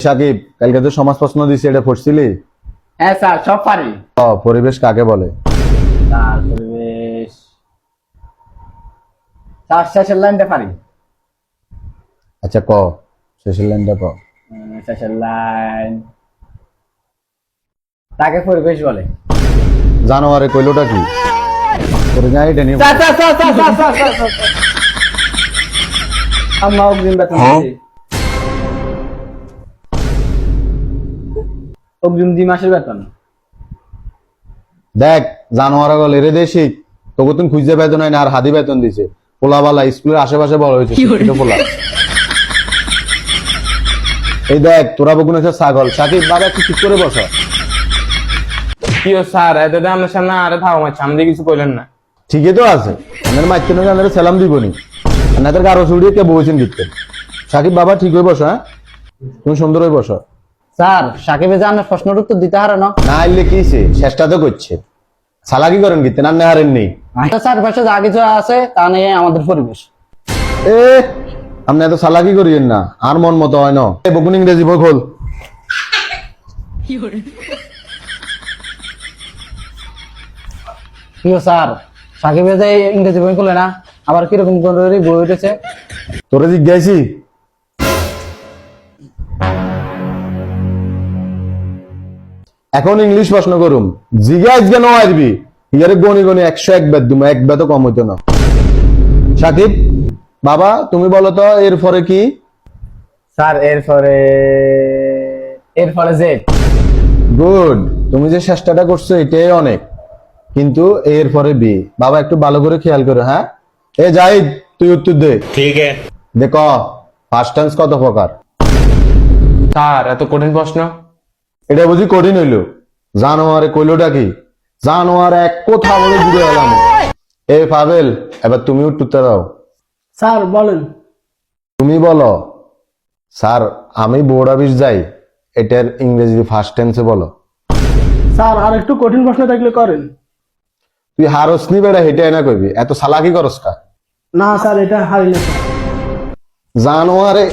সাকিব, কালকে তো সমাজ প্রশ্ন দিছি, এটা পড়ছিলি? হ্যাঁ স্যার, সব পারি। পরিবেশ কাকে বলে? স্যার পরিবেশ, স্যার শেষের লাইনটা পারি। আচ্ছা ক, শেষের লাইনটা ক। শেষের লাইন, তাকে পরিবেশ বলে। জানোয়ারে কইলোটা কি? তোর গায়ে এটা নিয়ে sir sir sir sir sir sir sir sir sir. আম্মা অগ্রিম বেতন দিয়েছে। অগ্রিম 2 মাসের বেতন। দেখ, জানোয়ারা গলে রে দেশি, তোকে তুমি খুঁজে বেতন হয় না, আর হাদি বেতন দিছে। পোলাবালা স্কুলের আশেপাশে বড় হয়েছে, শিক্ষিত পোলা। এই দেখ, তোরা বকুন হচ্ছে ছাগল। সাকিব, বাবা একটু ঠিক করে বসো। কি ও স্যার, এত আমার সামনে আরে থাও, আমার সামনে কিছু কইলেন না। ঠিকই তো আছে, আমাদের মাইতে নয়, আমাদের সালাম দিবনি, না তোর কারো ছুড়িয়ে কে বসেছেন দিতে। সাকিব বাবা ঠিক হয়ে বসো, হ্যাঁ তুমি সুন্দর হয়ে বসো। স্যার সাকিবে জানার প্রশ্নের উত্তর দিতে হারে না। না আইলে কি চেষ্টা তো করছে, সালাকি করেন গিতে না হারেন নেই। আচ্ছা স্যার, পাশে যা কিছু আছে তা নিয়ে আমাদের পরিবেশ। এ আপনি এত সালাকি করিয়েন না, আর মন মতো হয় না। বকুন ইংরেজি বই খোল। প্রিয় স্যার, সাকিবে যে ইংরেজি বই খুলে না, আবার কিরকম করে বই উঠেছে। তোরে জিজ্ঞাসি, এখন ইংলিশ প্রশ্ন করুম, জিজ্ঞাস কেন আসবি? ইয়ারে গনি গনি 101 বেদ দুম, এক বেদ কম হইতো না। সাকিব বাবা, তুমি বলো তো এরপরে কি? স্যার এরপরে জেড। গুড, তুমি যে চেষ্টাটা করছো এটাই অনেক, কিন্তু এরপরে বি। বাবা একটু ভালো করে খেয়াল করো, হ্যাঁ। এ জাহিদ, তুই উত্তর দে। ঠিক আছে দেখো, ফার্স্ট টেন্স কত প্রকার? স্যার, এত কঠিন প্রশ্ন। এটা বুঝি কঠিন হইলো? জানোয়ারে কইলোটা কি? জানোয়ার এক কথা বলে ঘুরে এলাম। এ পাবেল, এবার তুমি উত্তরটা দাও। স্যার বলেন। তুমি বলো। স্যার আমি বোর্ড অফিস যাই, এটার ইংরেজি ফার্স্ট টেন্সে বলো। স্যার আর একটু কঠিন প্রশ্ন থাকলে করেন। তুই হারস নি বেড়া, হেঁটে না কইবি, এত সালাকি করস কা? না স্যার, এটা হারিয়ে স্যার। জানোয়ারে